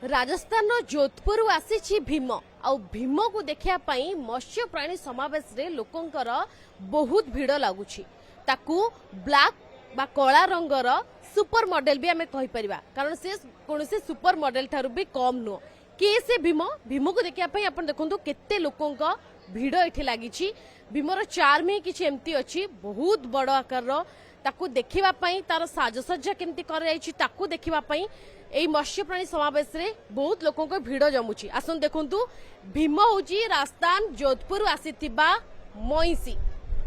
राजस्थान जोधपुर आसी भीम आउ भीम को देखिया पई मत्स्य प्राणी समावेश रे लोकंकर बहुत भीड़ लगुच ताकू ब्लैक बा कला रंगर सुपर मॉडल भी आमे कहि परिबा कारण से कोनसे सुपर मॉडल थारु भी कम नो के से भीम भीम को देखिया पई अपन देखंतु केते लोकंक भीड़ एठी लागिछि भीमर चार्म ही किछि एम्ति अछि बहुत बड़ आकार ताकू देखिबा पई तार साजसज्जा केमति कर जाइछि ताकू देखिबा पई एई मत्स्य प्राणी समावेश रे बहुत लोकों को भीड़ जमुची आसन देखंतु भीम होची राजस्थान जोधपुर आसीथिबा मईसी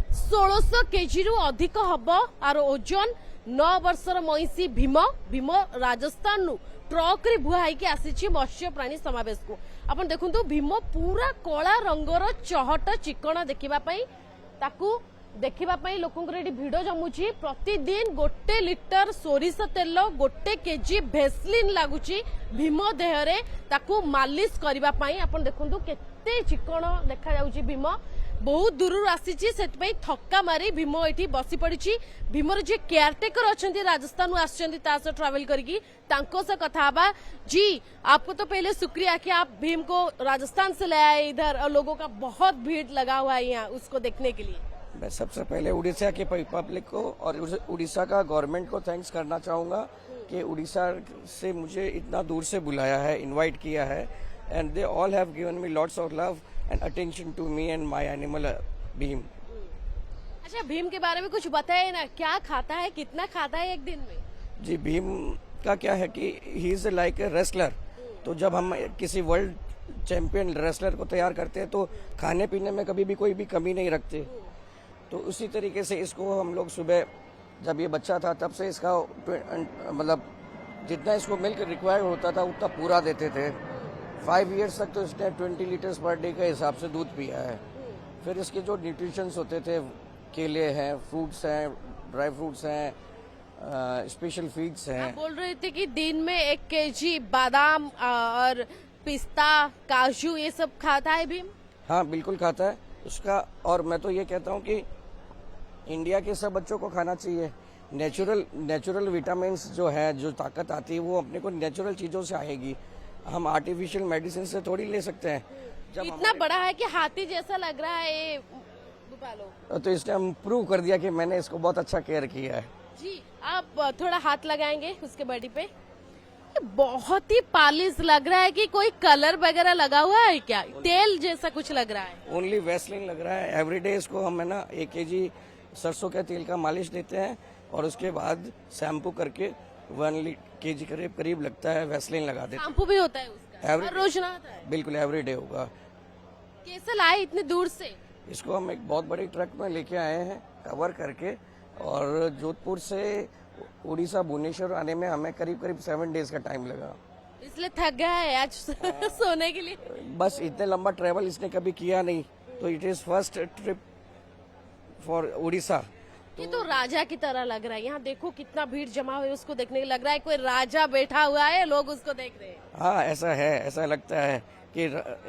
1600 केजी रु अधिक हबो आर ओजन 9 वर्षर मईसी भीम भीम राजस्थान नु ट्रक रे बुहाई के आसीछि मत्स्य प्राणी समावेश को अपन देखंतु भीम पूरा कला रंगर चहट चिकण देखिबा पई ताकू देखिबा पई लोकंकर एठी भीड़ जमुची प्रतिदिन 1 लिटर सोरिष तेल 1 केजी भेसलिन लागुची भीम देहरे ताकू मालिश करिबा पई आपण देखंतु केते चिकण देखा जाउची भीम बहुत दूर आसीची सेत पई थक्का मारी भीम एठी बसी पड़िची भीमर जे केयरटेकर अछंती राजस्थान आछंती तास ट्रैवल करकी तांको से कथा बा जी आपको तो पहले शुक्रिया कि आप भीम को राजस्थान से ले आए इधर और लोगों का बहुत भीड़ लगा हुआ है यहाँ उसको देखने के लिए। मैं सबसे पहले उड़ीसा के पब्लिक को और उड़ीसा का गवर्नमेंट को थैंक्स करना चाहूँगा कि उड़ीसा से मुझे इतना दूर से बुलाया है, इनवाइट किया है and they all have given me lots of love and attention to me and my animal Bheem. अच्छा भीम के बारे में कुछ बताइए ना, क्या खाता है, कितना खाता है एक दिन में? जी भीम का क्या है कि he is like a wrestler, तो जब हम किसी वर्ल्ड चैंपियन रेसलर को तैयार करते हैं तो खाने पीने में कभी भी कोई भी कमी नहीं रखते, तो उसी तरीके से इसको हम लोग सुबह जब ये बच्चा था तब से इसका मतलब जितना इसको मिल्क रिक्वायर्ड होता था उतना पूरा देते थे। 5 इयर्स तक तो इसने 20 लीटर्स पर डे के हिसाब से दूध पिया है। फिर इसके जो न्यूट्रिशंस होते थे, केले हैं, फ्रूट्स हैं, ड्राई फ्रूट्स हैं, स्पेशल फीड्स हैं। आप बोल रहे थे कि दिन में 1 केजी बादाम और पिस्ता, काजू ये सब खाता है भीम? हाँ बिल्कुल खाता है उसका, और मैं तो ये कहता हूँ कि इंडिया के सब बच्चों को खाना चाहिए। नेचुरल विटामिन्स जो है, जो ताकत आती है वो अपने को नेचुरल चीजों से आएगी, हम आर्टिफिशियल मेडिसिन से थोड़ी ले सकते हैं। जब इतना बड़ा है कि हाथी जैसा लग रहा है ये भूपालो, तो इसने हम प्रूव कर दिया कि मैंने इसको बहुत अच्छा केयर किया है। जी आप थोड़ा हाथ लगाएंगे उसके बॉडी पे, बहुत ही पालिश लग रहा है कि कोई कलर वगैरह लगा हुआ है क्या? तेल जैसा कुछ लग रहा है। ओनली वैसलीन लग रहा है। एवरीडे इसको हम है ना 1 केजी सरसों के तेल का मालिश देते हैं और उसके बाद शैम्पू करके 1 केजी करीब लगता है वैसलीन लगा देते हैं। शैम्पू भी होता है उसका? हर रोज ना होता है? बिल्कुल एवरीडे होगा। कैसे लाए इतने दूर से? इसको हम एक बहुत बड़ी ट्रक में लेके आए हैं कवर करके, और जोधपुर से उड़ीसा भुवनेश्वर आने में हमें करीब 7 डेज का टाइम लगा। इसलिए थक गया है आज सोने के लिए? बस इतने लंबा ट्रेवल इसने कभी किया नहीं, तो it is first trip for Orissa. ये तो राजा की तरह लग रहा है, यहाँ देखो कितना भीड़ जमा हुई, उसको देखने लग रहा है कोई राजा बैठा हुआ है, लोग उसको देख रहे हैं। हाँ ऐसा है, ऐसा लगता है कि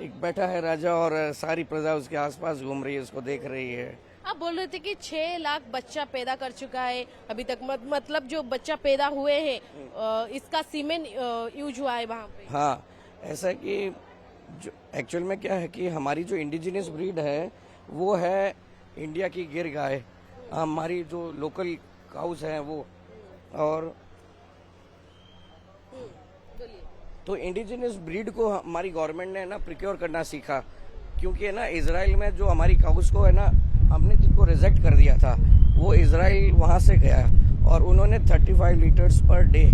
एक बैठा है राजा और सारी प्रजा उसके आसपास घूम रही है, उसको देख रही है। आप बोल रहे थे कि 6 लाख बच्चा पैदा कर चुका है अभी तक, मतलब जो बच्चा पैदा हुए हैं इसका सीमेन यूज हुआ है वहाँ पे। हाँ ऐसा कि जो एक्चुअल में क्या है कि हमारी जो इंडिजिनियस ब्रीड है वो है इंडिया की गिर गाय, हमारी जो लोकल काउस हैं वो, और तो इंडिजिनियस ब्रीड को हमारी गवर्नमेंट ने ना प्रिक्योर करना सीखा, क्योंकि है ना इजराइल में जो हमारी काउस को है ना हमने जिनको रिजेक्ट कर दिया था वो इजराइल वहां से गया और उन्होंने 35 लीटर्स पर डे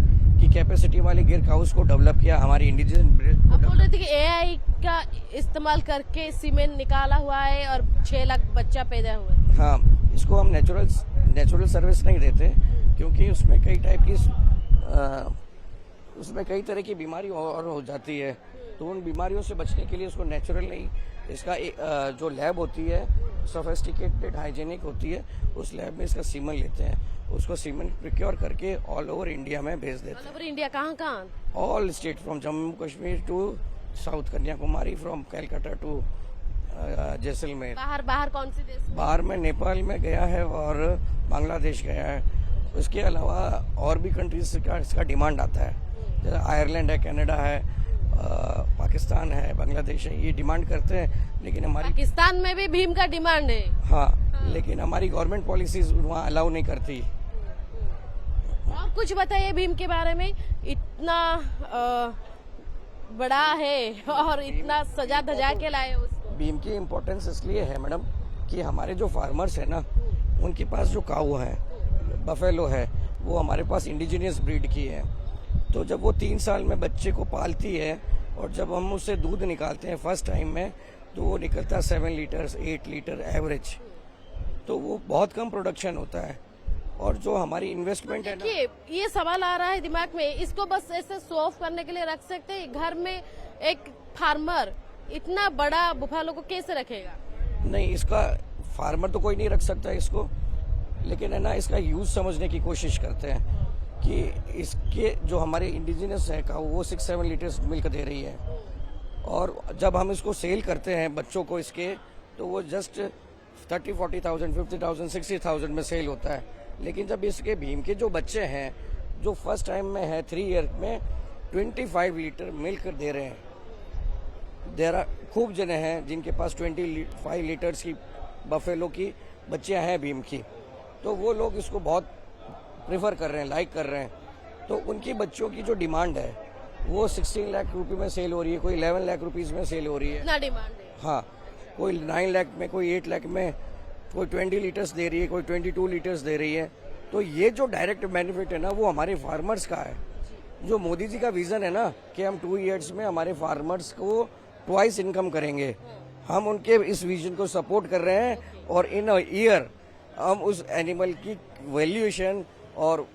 की कैपेसिटी वाली गिर काउस को डेवलप किया हमारी इंडिजिनस ब्रीड। आप बोल रहे थे कि एआई का इस्तेमाल करके सीमेंट निकाला हुआ है और 6 लाख बच्चा पैदा हुआ है। हाँ इसको हम नेचुरल सर्विस नहीं देते, क्योंकि उसमें कई टाइप की उसमें कई तरह की बीमारी और हो जाती है, तो उन बीमारियों से बचने के लिए उसको नेचुरल नहीं, इसका जो लैब होती है सोफिस्टिकेटेड हाइजेनिक होती है, उस लैब में इसका सीमन लेते हैं, उसको सीमन प्रिक्योर करके ऑल ओवर इंडिया में भेज देते हैं। ऑल ओवर इंडिया कहाँ? All state, from Jammu Kashmir to south Kanyakumari, from Calcutta to Jaisalmer. बाहर कौन से देश? बाहर में नेपाल में गया है और बांग्लादेश गया है, उसके अलावा और भी कंट्रीज का इसका डिमांड आता है, जैसे आयरलैंड है, कनाडा है, पाकिस्तान है, बांग्लादेश है, ये डिमांड करते हैं, लेकिन हमारी पाकिस्तान में भी भीम का डिमांड है। हाँ, लेकिन हमारी गवर्नमेंट पॉलिसीज वहाँ अलाउ नहीं करती। और कुछ बताइए भीम के बारे में, इतना बड़ा है और इतना सजा धजा के लाए हो उसको। भीम की इम्पोर्टेंस इसलिए है मैडम कि हमारे जो फार्मर्स है ना, उनके पास जो काऊ है, बफेलो है, वो हमारे पास इंडिजिनियस ब्रीड की है। तो जब वो 3 साल में बच्चे को पालती है और जब हम उससे दूध निकालते हैं फर्स्ट टाइम में, तो वो निकलता है 7 लीटर 8 लीटर एवरेज। तो वो बहुत कम प्रोडक्शन होता है। और जो हमारी इन्वेस्टमेंट है ना, देखिए, ये सवाल आ रहा है दिमाग में, इसको बस ऐसे शो ऑफ करने के लिए रख सकते हैं? घर में एक फार्मर इतना बड़ा बुफालो को कैसे रखेगा? नहीं, इसका फार्मर तो कोई नहीं रख सकता इसको, लेकिन है ना, इसका यूज समझने की कोशिश करते हैं कि इसके जो हमारे इंडिजिनस है का वो 6-7 लीटर्स मिल्क दे रही है। और जब हम इसको सेल करते हैं बच्चों को इसके, तो वो जस्ट 30-40,000 50,000 60,000 में सेल होता है। लेकिन जब इसके भीम के जो बच्चे हैं, जो फर्स्ट टाइम में है 3 ईयर में 25 लीटर मिल्क दे रहे हैं। देर खूब जने हैं जिनके पास 25 लीटर्स की बफेलो की बच्चियां हैं भीम की, तो वो लोग इसको बहुत प्रेफर कर रहे हैं, लाइक कर रहे हैं। तो उनकी बच्चों की जो डिमांड है वो 16 लाख रुपए में सेल हो रही है, कोई 11 लाख रुपीज में सेल हो रही है। इतना डिमांड है? हाँ, कोई 9 लाख में, कोई 8 लाख में, कोई 20 लीटर्स दे रही है, कोई 22 लीटर्स दे रही है। तो ये जो डायरेक्ट बेनिफिट है ना, वो हमारे फार्मर्स का है। जो मोदी जी का विजन है ना कि हम 2 इयर्स में हमारे फार्मर्स को ट्वाइस इनकम करेंगे, हम उनके इस विजन को सपोर्ट कर रहे हैं। और इन अ ईयर हम उस एनिमल की वैल्यूएशन और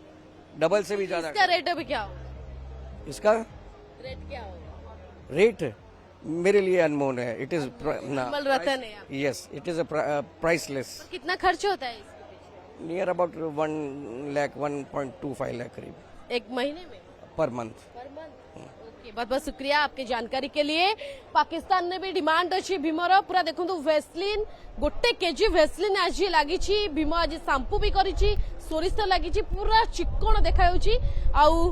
डबल से भी ज्यादा। इसका रेट अभी क्या होगा? इसका रेट क्या होगा? रेट मेरे लिए अनमोल है। इट इज कमल रतन है आप। Yes, it is a priceless. कितना खर्च होता है इसके पीछे? नियर अबाउट 1 लाख 1.25 लाख करीब एक महीने में? Per month. ओके, बहुत बहुत शुक्रिया आपकी जानकारी के लिए। पाकिस्तान ने भी डिमांड अच्छी भीमर। पूरा देखो वेस्लिन, गोटे केजी वेस्लिन आज लगी, भीम आज शांपू भी करी, सोरिष लगी, पूरा चिक्कण देखा आउ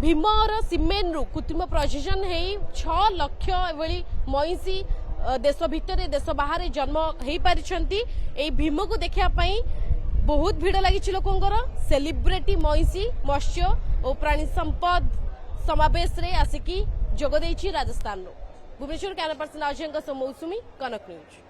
भीमर सीमेन रु कृत्रिम प्रजनन हेई 6 लाख एभली महिषी देश भितर देश बाहर जन्म हो पारिछंती। एई भीम को देखा बहुत भीड़ लगी लोकंकर। सेलिब्रिटी महिषी मत्स्य और प्राणी संपद समावेश रे आसिकी जोग देइछि राजस्थान रो। भुवनेश्वर कैमरा पर्सन अजय मौसुमी, कनक न्यूज।